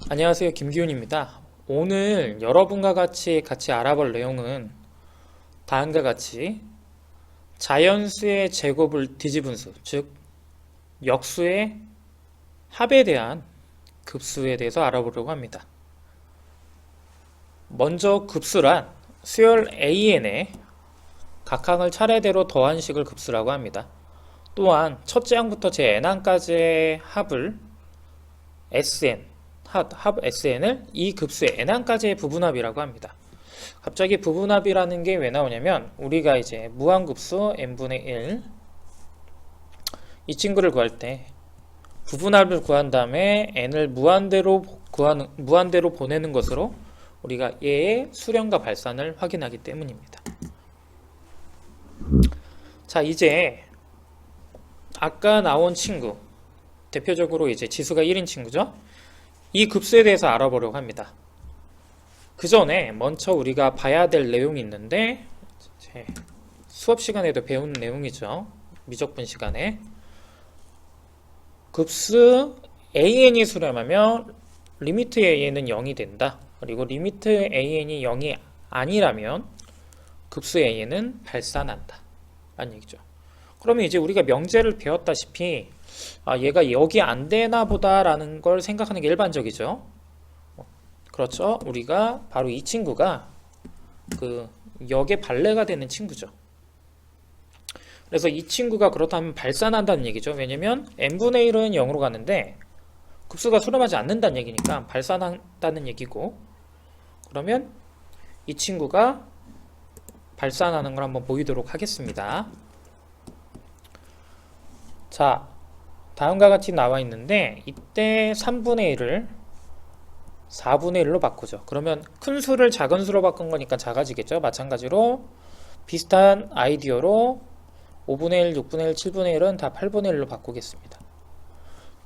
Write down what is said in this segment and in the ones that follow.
안녕하세요. 김기훈입니다. 오늘 여러분과 같이 알아볼 내용은 다음과 같이 자연수의 제곱을 뒤집은 수, 즉 역수의 합에 대한 급수에 대해서 알아보려고 합니다. 먼저 급수란 수열 AN에 각항을 차례대로 더한 식을 급수라고 합니다. 또한 첫째 항부터 제 n항까지의 합을 SN, 합 SN을 이 급수의 n항까지의 부분합이라고 합니다. 갑자기 부분합이라는 게 왜 나오냐면 우리가 이제 무한급수 n분의 1 이 친구를 구할 때 부분합을 구한 다음에 n을 무한대로 보내는 것으로 우리가 얘의 수렴과 발산을 확인하기 때문입니다. 자, 이제 아까 나온 친구, 대표적으로 이제 지수가 1인 친구죠. 이 급수에 대해서 알아보려고 합니다. 그 전에 먼저 우리가 봐야 될 내용이 있는데 수업 시간에도 배운 내용이죠. 미적분 시간에 급수 AN이 수렴하면 리미트 AN은 0이 된다. 그리고 리미트 AN이 0이 아니라면 급수 AN은 발산한다 라는 얘기죠. 그러면 이제 우리가 명제를 배웠다시피 얘가 여기 안 되나 보다 라는 걸 생각하는 게 일반적이죠. 그렇죠. 우리가 바로 이 친구가 그 역의 발레가 되는 친구죠. 그래서 이 친구가 그렇다면 발산한다는 얘기죠. 왜냐면 n분의 1은 0으로 가는데 급수가 수렴하지 않는다는 얘기니까 발산한다는 얘기고, 그러면 이 친구가 발산하는 걸 한번 보이도록 하겠습니다. 자, 다음과 같이 나와 있는데 이때 3분의 1을 4분의 1로 바꾸죠. 그러면 큰 수를 작은 수로 바꾼 거니까 작아지겠죠. 마찬가지로 비슷한 아이디어로 5분의 1, 6분의 1, 7분의 1은 다 8분의 1로 바꾸겠습니다.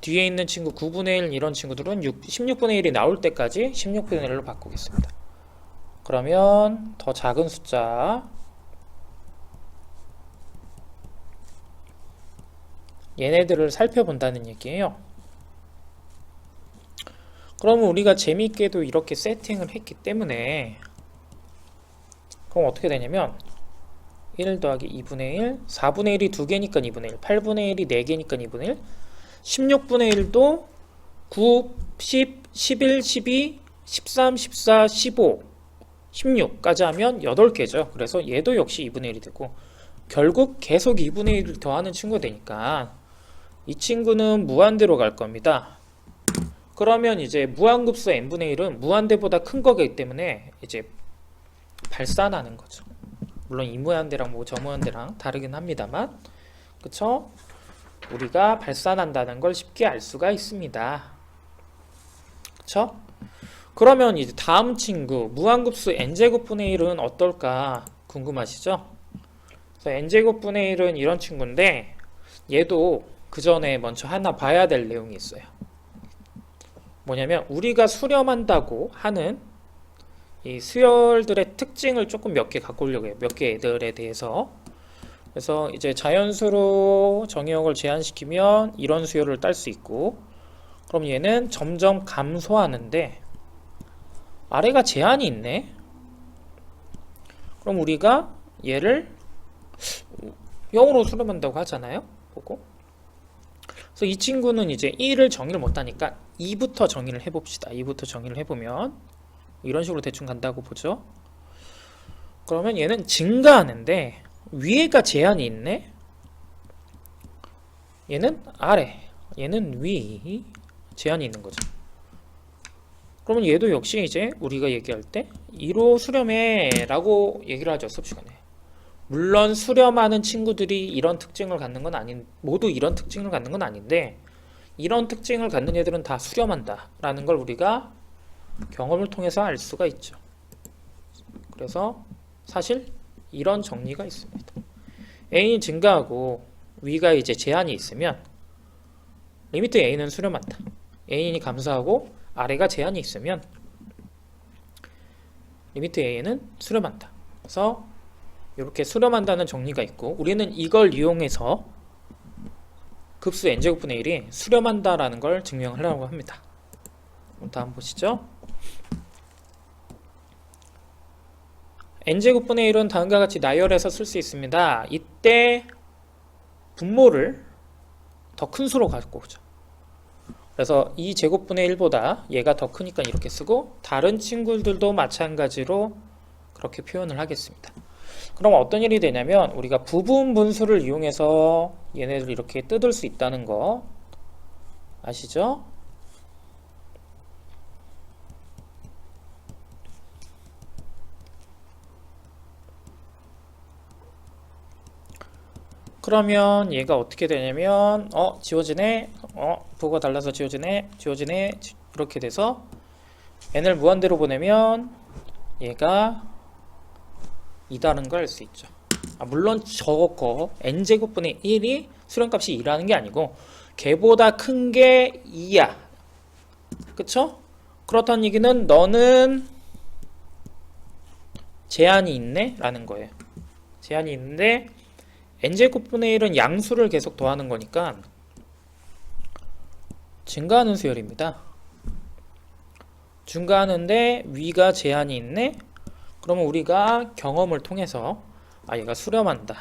뒤에 있는 친구 9분의 1 이런 친구들은 16분의 1이 나올 때까지 16분의 1로 바꾸겠습니다. 그러면 더 작은 숫자 얘네들을 살펴본다는 얘기예요. 그러면 우리가 재미있게도 이렇게 세팅을 했기 때문에 그럼 어떻게 되냐면 1 더하기 2분의 1, 4분의 1이 2개니까 2분의 1, 8분의 1이 4개니까 2분의 1, 16분의 1도 9, 10, 11, 12, 13, 14, 15, 16까지 하면 8개죠. 그래서 얘도 역시 2분의 1이 되고 결국 계속 2분의 1을 더하는 친구가 되니까 이 친구는 무한대로 갈 겁니다. 그러면 이제 무한급수 n분의 1은 무한대보다 큰 거기 때문에 이제 발산하는 거죠. 물론 이 무한대랑 뭐 저 무한대랑 다르긴 합니다만, 그쵸? 우리가 발산한다는 걸 쉽게 알 수가 있습니다. 그쵸? 그러면 이제 다음 친구 무한급수 n제곱분의 1은 어떨까 궁금하시죠? 그래서 n제곱분의 1은 이런 친구인데 얘도 그 전에 먼저 하나 봐야 될 내용이 있어요. 뭐냐면 우리가 수렴한다고 하는 이 수열들의 특징을 조금 몇 개 갖고 오려고 해요. 몇 개 애들에 대해서. 그래서 이제 자연수로 정의역을 제한시키면 이런 수열을 딸 수 있고, 그럼 얘는 점점 감소하는데 아래가 제한이 있네. 그럼 우리가 얘를 0으로 수렴한다고 하잖아요. 보고. 그래서 이 친구는 이제 1을 정의를 못하니까 2부터 정의를 해봅시다. 2부터 정의를 해보면 이런 식으로 대충 간다고 보죠. 그러면 얘는 증가하는데 위에가 제한이 있네. 얘는 아래, 얘는 위 제한이 있는 거죠. 그러면 얘도 역시 이제 우리가 얘기할 때 2로 수렴해 라고 얘기를 하죠. 수업 시간에. 물론 수렴하는 친구들이 이런 특징을 갖는 건 모두 이런 특징을 갖는 건 아닌데 이런 특징을 갖는 애들은 다 수렴한다 라는 걸 우리가 경험을 통해서 알 수가 있죠. 그래서 사실 이런 정리가 있습니다. A는 증가하고 위가 이제 제한이 있으면 리미트 A는 수렴한다. A는 감소하고 아래가 제한이 있으면 리미트 A는 수렴한다. 그래서 이렇게 수렴한다는 정리가 있고, 우리는 이걸 이용해서 급수 n제곱분의 1이 수렴한다라는 걸 증명하려고 합니다. 다음 보시죠. n제곱분의 1은 다음과 같이 나열해서 쓸 수 있습니다. 이때 분모를 더 큰 수로 갖고 오죠. 그래서 2제곱분의 1보다 얘가 더 크니까 이렇게 쓰고, 다른 친구들도 마찬가지로 그렇게 표현을 하겠습니다. 그럼 어떤 일이 되냐면 우리가 부분 분수를 이용해서 얘네들 이렇게 뜯을 수 있다는 거 아시죠? 그러면 얘가 어떻게 되냐면 지워지네, 부호가 달라서 지워지네, 이렇게 돼서 n을 무한대로 보내면 얘가 2다는 걸 알 수 있죠. 물론 저거 n제곱분의 1이 수렴값이 2라는 게 아니고 걔보다 큰 게 2야. 그쵸? 그렇다는 얘기는 너는 제한이 있네? 라는 거예요. 제한이 있는데 n제곱분의 1은 양수를 계속 더하는 거니까 증가하는 수열입니다. 증가하는데 위가 제한이 있네? 그러면 우리가 경험을 통해서 얘가 수렴한다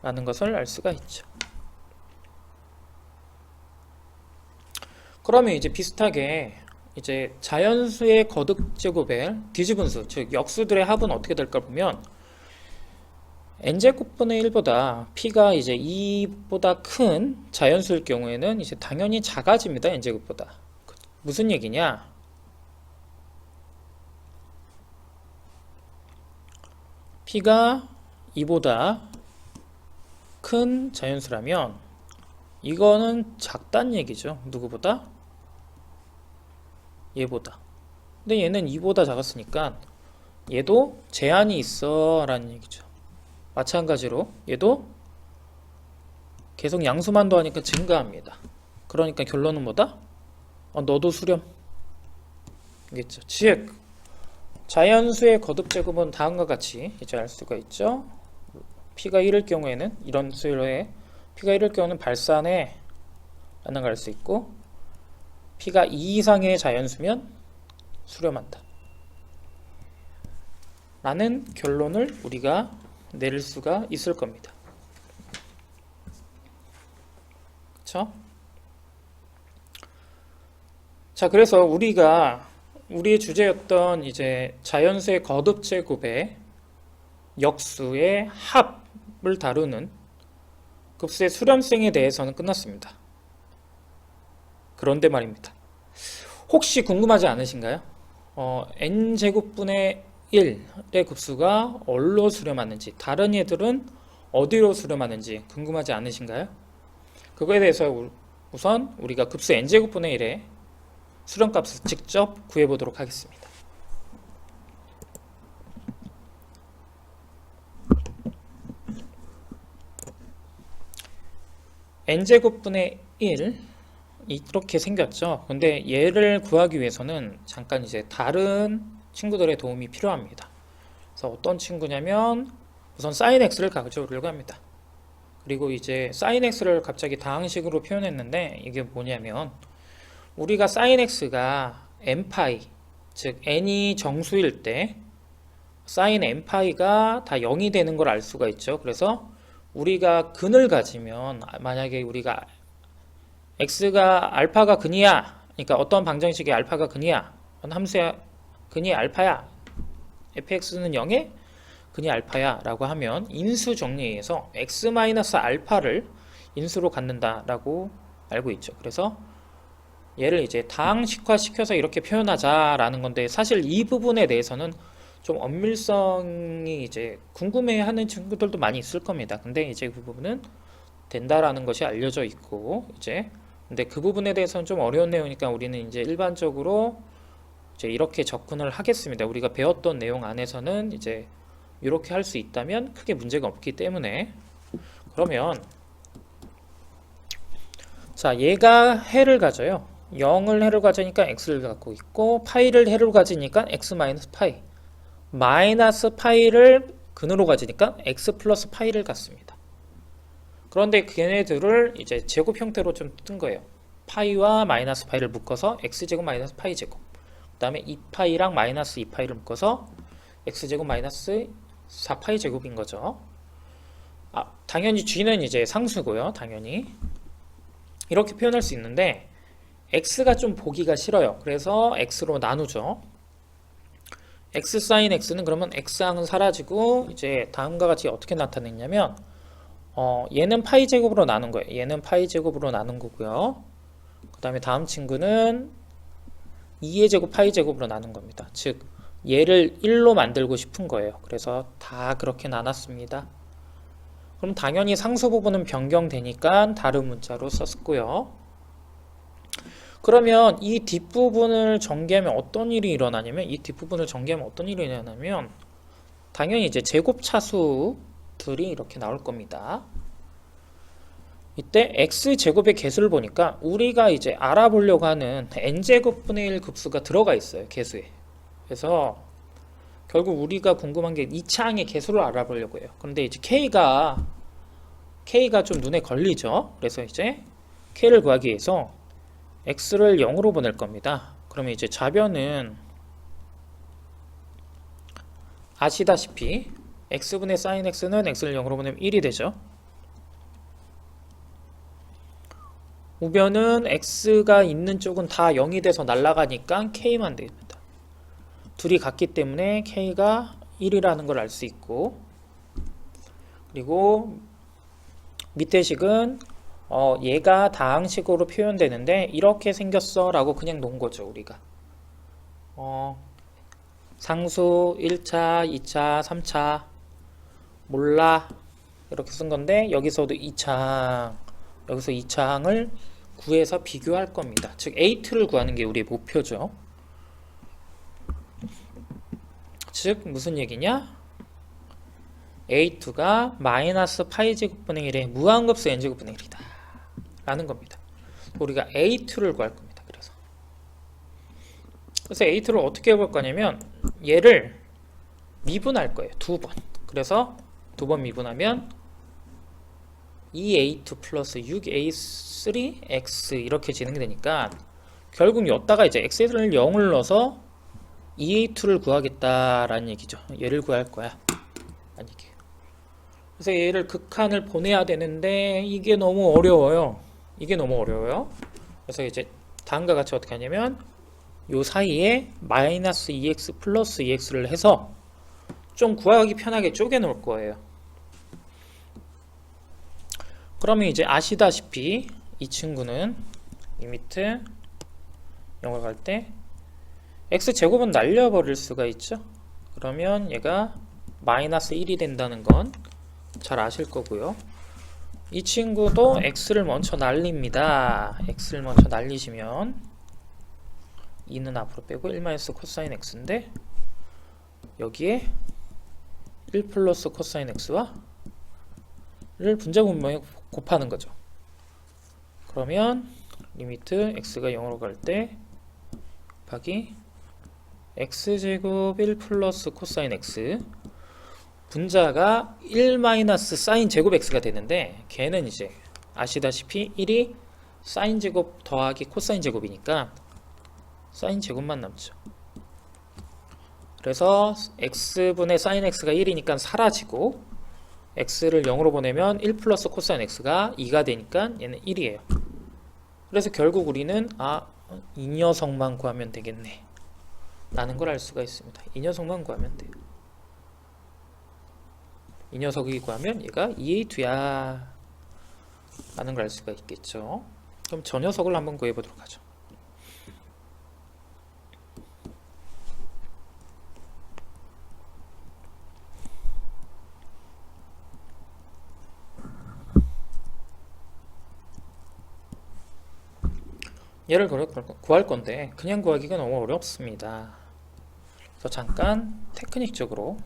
라는 것을 알 수가 있죠. 그러면 이제 비슷하게 이제 자연수의 거듭제곱의 뒤집은수, 즉 역수들의 합은 어떻게 될까 보면 n제곱분의 1보다 p가 이제 2보다 큰 자연수일 경우에는 이제 당연히 작아집니다. n제곱보다. 무슨 얘기냐? p가 2보다 큰 자연수라면 이거는 작다는 얘기죠. 누구보다? 얘보다. 근데 얘는 2보다 작았으니까 얘도 제한이 있어 라는 얘기죠. 마찬가지로 얘도 계속 양수만 더하니까 증가합니다. 그러니까 결론은 뭐다? 너도 수렴. 알겠죠? 즉 자연수의 거듭제곱은 다음과 같이 이제 알 수가 있죠. p가 1일 경우에는 이런 수열에 p가 1일 경우는 발산해 라는 걸 알 수 있고, p가 2 이상의 자연수면 수렴한다 라는 결론을 우리가 내릴 수가 있을 겁니다. 그쵸? 자, 그래서 우리의 주제였던 이제 자연수의 거듭제곱의 역수의 합을 다루는 급수의 수렴생에 대해서는 끝났습니다. 그런데 말입니다. 혹시 궁금하지 않으신가요? n제곱분의 1의 급수가 어디로 수렴하는지, 다른 얘들은 어디로 수렴하는지 궁금하지 않으신가요? 그거에 대해서 우선 우리가 급수 n제곱분의 1의 수렴값을 직접 구해보도록 하겠습니다. n제곱분의 1 이렇게 생겼죠. 근데 얘를 구하기 위해서는 잠깐 이제 다른 친구들의 도움이 필요합니다. 그래서 어떤 친구냐면 우선 sin x를 가져오려고 합니다. 그리고 이제 sin x를 갑자기 다항식으로 표현했는데 이게 뭐냐면 우리가 sin x가 n파이, 즉 n이 정수일 때 sin n파이가 다 0이 되는 걸 알 수가 있죠. 그래서 우리가 근을 가지면 만약에 우리가 x가 알파가 근이야, 그러니까 어떤 방정식의 알파가 근이야, 함수야 근이 알파야, fx는 0에 근이 알파야 라고 하면 인수 정리에서 x-알파를 인수로 갖는다 라고 알고 있죠. 그래서 얘를 이제 다항식화 시켜서 이렇게 표현하자 라는 건데, 사실 이 부분에 대해서는 좀 엄밀성이 이제 궁금해하는 친구들도 많이 있을 겁니다. 근데 이제 그 부분은 된다라는 것이 알려져 있고, 근데 그 부분에 대해서는 좀 어려운 내용이니까 우리는 이제 일반적으로 이제 이렇게 접근을 하겠습니다. 우리가 배웠던 내용 안에서는 이제 이렇게 할 수 있다면 크게 문제가 없기 때문에. 그러면 자, 얘가 해를 가져요. 0을 해로 가지니까 x를 갖고 있고, 파이를 해로 가지니까 x 마이너스 파이, 마이너스 파이를 근으로 가지니까 x 플러스 파이를 갖습니다. 그런데 걔네들을 이제 제곱 형태로 좀 뜬 거예요. 파이와 마이너스 파이를 묶어서 x제곱 마이너스 파이제곱, 그 다음에 2파이랑 마이너스 2파이를 묶어서 x제곱 마이너스 4파이제곱인 거죠. 당연히 g는 이제 상수고요. 당연히 이렇게 표현할 수 있는데 x가 좀 보기가 싫어요. 그래서 x로 나누죠. x 사인 x는 그러면 x항은 사라지고 이제 다음과 같이 어떻게 나타냈냐면 얘는 파이 제곱으로 나눈 거예요. 얘는 파이 제곱으로 나눈 거고요. 그 다음에 다음 친구는 2의 제곱 파이 제곱으로 나눈 겁니다. 즉 얘를 1로 만들고 싶은 거예요. 그래서 다 그렇게 나눴습니다. 그럼 당연히 상수 부분은 변경되니까 다른 문자로 썼고요. 그러면 이 뒷부분을 전개하면 어떤 일이 일어나냐면 당연히 이제 제곱차수들이 이렇게 나올 겁니다. 이때 x제곱의 개수를 보니까 우리가 이제 알아보려고 하는 n제곱분의 1 급수가 들어가 있어요. 개수에. 그래서 결국 우리가 궁금한 게 2차항의 개수를 알아보려고 해요. 그런데 이제 k가 좀 눈에 걸리죠. 그래서 이제 k를 구하기 위해서 x를 0으로 보낼 겁니다. 그러면 이제 좌변은 아시다시피 x분의 sin x는 x를 0으로 보내면 1이 되죠. 우변은 x가 있는 쪽은 다 0이 돼서 날아가니까 k만 됩니다. 둘이 같기 때문에 k가 1이라는 걸 알 수 있고, 그리고 밑에 식은 얘가 다항식으로 표현되는데 이렇게 생겼어 라고 그냥 놓은 거죠. 우리가 상수 1차, 2차, 3차 몰라 이렇게 쓴 건데 여기서도 2차항을 구해서 비교할 겁니다. 즉 A2를 구하는 게 우리의 목표죠. 즉 무슨 얘기냐? A2가 마이너스 파이 제곱분의 1의 무한급수 n제곱분의 1이다 라는 겁니다. 우리가 A2를 구할 겁니다. 그래서 A2를 어떻게 해볼 거냐면 얘를 미분할 거예요. 두 번. 그래서 두 번 미분하면 2A2 플러스 6A3X 이렇게 진행이 되니까 결국 여기다가 이제 X를 0을 넣어서 2A2를 구하겠다라는 얘기죠. 얘를 구할 거야 라는 얘기예요. 그래서 얘를 극한을 보내야 되는데 이게 너무 어려워요. 그래서 이제 다음과 같이 어떻게 하냐면 요 사이에 마이너스 2x 플러스 2x를 해서 좀 구하기 편하게 쪼개 놓을 거예요. 그러면 이제 아시다시피 이 친구는 리미트 0을 갈 때 x제곱은 날려버릴 수가 있죠. 그러면 얘가 마이너스 1이 된다는 건 잘 아실 거고요. 이 친구도 x를 먼저 날립니다. x를 먼저 날리시면 2는 앞으로 빼고 1 마이너스 코사인 x인데 여기에 1 플러스 코사인 x와 를 분자분모에 곱하는 거죠. 그러면 리미트 x가 0으로 갈 때 곱하기 x제곱 1 플러스 코사인 x 분자가 1 마이너스 사인 제곱 x가 되는데 걔는 이제 아시다시피 1이 사인 제곱 더하기 코사인 제곱이니까 사인 제곱만 남죠. 그래서 x분의 사인 x가 1이니까 사라지고 x를 0으로 보내면 1 플러스 코사인 x가 2가 되니까 얘는 1이에요. 그래서 결국 우리는 이 녀석만 구하면 되겠네 라는 걸 알 수가 있습니다. 이 녀석만 구하면 돼요. 이 녀석이 구하면 얘가 2A2야 라는 걸 알 수가 있겠죠. 그럼 저 녀석을 한번 구해보도록 하죠. 얘를 구할 건데 그냥 구하기가 너무 어렵습니다. 그래서 잠깐 테크닉적으로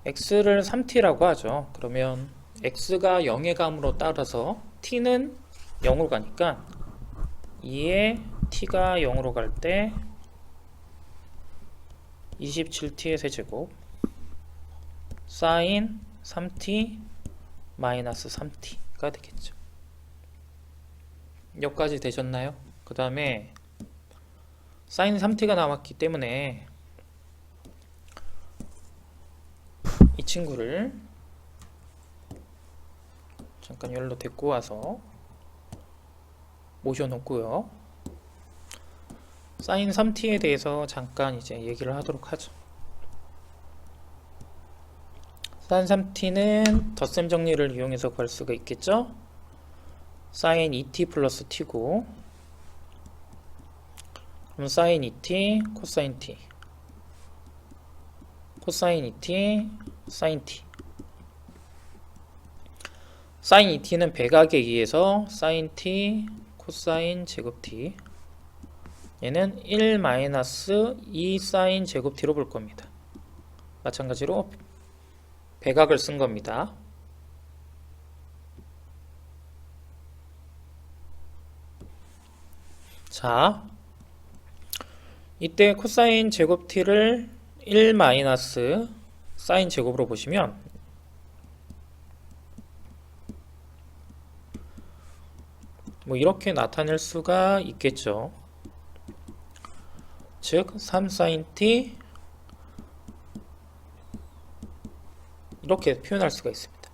x를 3t라고 하죠. 그러면 x가 0의 감으로 따라서 t는 0으로 가니까 2에 t가 0으로 갈 때 27t의 세제곱 사인 3t 마이너스 3t가 되겠죠. 여기까지 되셨나요? 그 다음에 사인 3t가 나왔기 때문에 이 친구를 잠깐 열로 데리고 와서 모셔놓고요. 사인 3t에 대해서 잠깐 이제 얘기를 하도록 하죠. 사인 3t는 덧셈 정리를 이용해서 구할 수가 있겠죠. 사인 2t 플러스 t고, 그럼 사인 2t 코사인 t, 코사인 2t 사인 t. 사인 2t는 백악에 의해서 사인 t 코사인 제곱 t, 얘는 1 마이너스 2 사인 제곱 t로 볼 겁니다. 마찬가지로 백악을 쓴 겁니다. 자, 이때 코사인 제곱 t를 1 마이너스 사인 제곱으로 보시면 뭐 이렇게 나타낼 수가 있겠죠. 즉 3sin t 이렇게 표현할 수가 있습니다.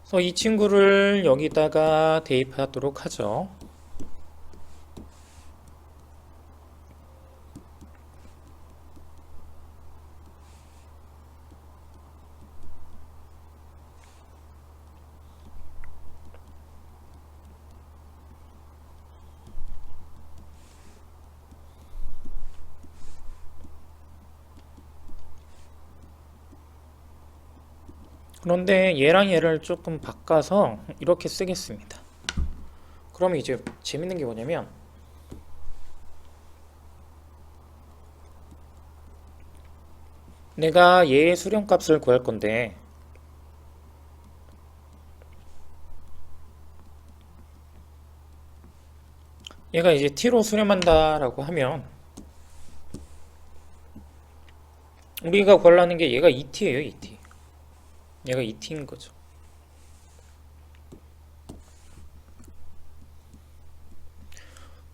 그래서 이 친구를 여기다가 대입하도록 하죠. 그런데 얘랑 얘를 조금 바꿔서 이렇게 쓰겠습니다. 그러면 이제 재밌는 게 뭐냐면 내가 얘의 수렴값을 구할 건데 얘가 이제 t로 수렴한다 라고 하면 우리가 구하려는 게 얘가 2t예요. 2t. 얘가 2t인 거죠.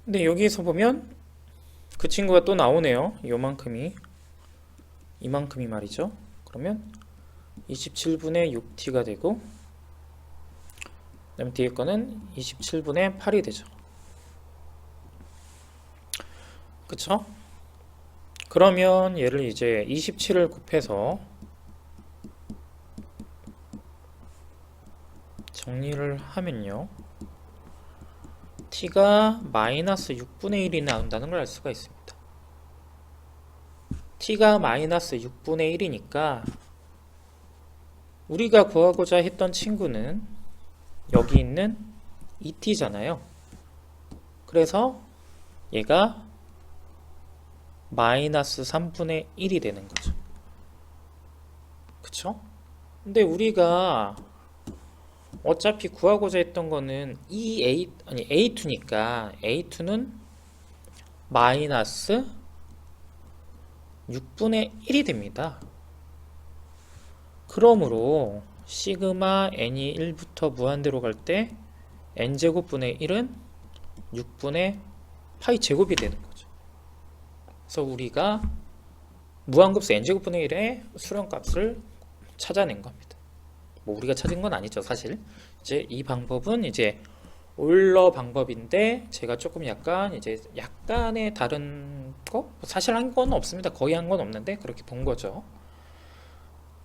근데 여기에서 보면 그 친구가 또 나오네요. 요만큼이, 이만큼이 말이죠. 그러면 27분의 6t가 되고, 그 다음에 뒤에 거는 27분의 8이 되죠. 그쵸? 그러면 얘를 이제 27을 곱해서 정리를 하면요, t가 마이너스 6분의 1이 나온다는 걸 알 수가 있습니다. t가 마이너스 6분의 1이니까 우리가 구하고자 했던 친구는 여기 있는 2t잖아요. 그래서 얘가 마이너스 3분의 1이 되는 거죠. 그쵸? 근데 우리가 어차피 구하고자 했던 거는 A2니까 A2는 마이너스 6분의 1이 됩니다. 그러므로 시그마 n이 1부터 무한대로 갈 때 n제곱분의 1은 6분의 파이 제곱이 되는 거죠. 그래서 우리가 무한급수 n제곱분의 1의 수렴값을 찾아낸 겁니다. 뭐 우리가 찾은 건 아니죠, 사실. 이제 이 방법은 이제 오일러 방법인데 제가 조금 약간의 다른 거? 사실 한 건 없습니다. 거의 한 건 없는데 그렇게 본 거죠.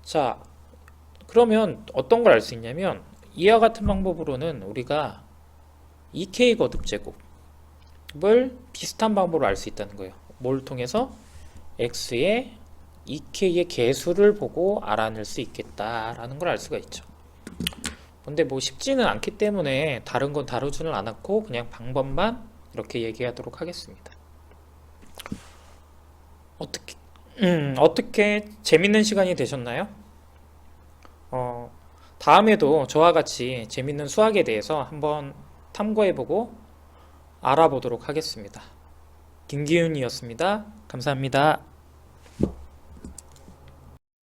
자, 그러면 어떤 걸 알 수 있냐면 이와 같은 방법으로는 우리가 2k 거듭제곱을 비슷한 방법으로 알 수 있다는 거예요. 뭘 통해서? x의 2k의 개수를 보고 알아낼 수 있겠다라는 걸 알 수가 있죠. 근데 뭐 쉽지는 않기 때문에 다른 건 다루지는 않았고 그냥 방법만 이렇게 얘기하도록 하겠습니다. 어떻게 재밌는 시간이 되셨나요? 다음에도 저와 같이 재밌는 수학에 대해서 한번 탐구해보고 알아보도록 하겠습니다. 김기훈이었습니다. 감사합니다.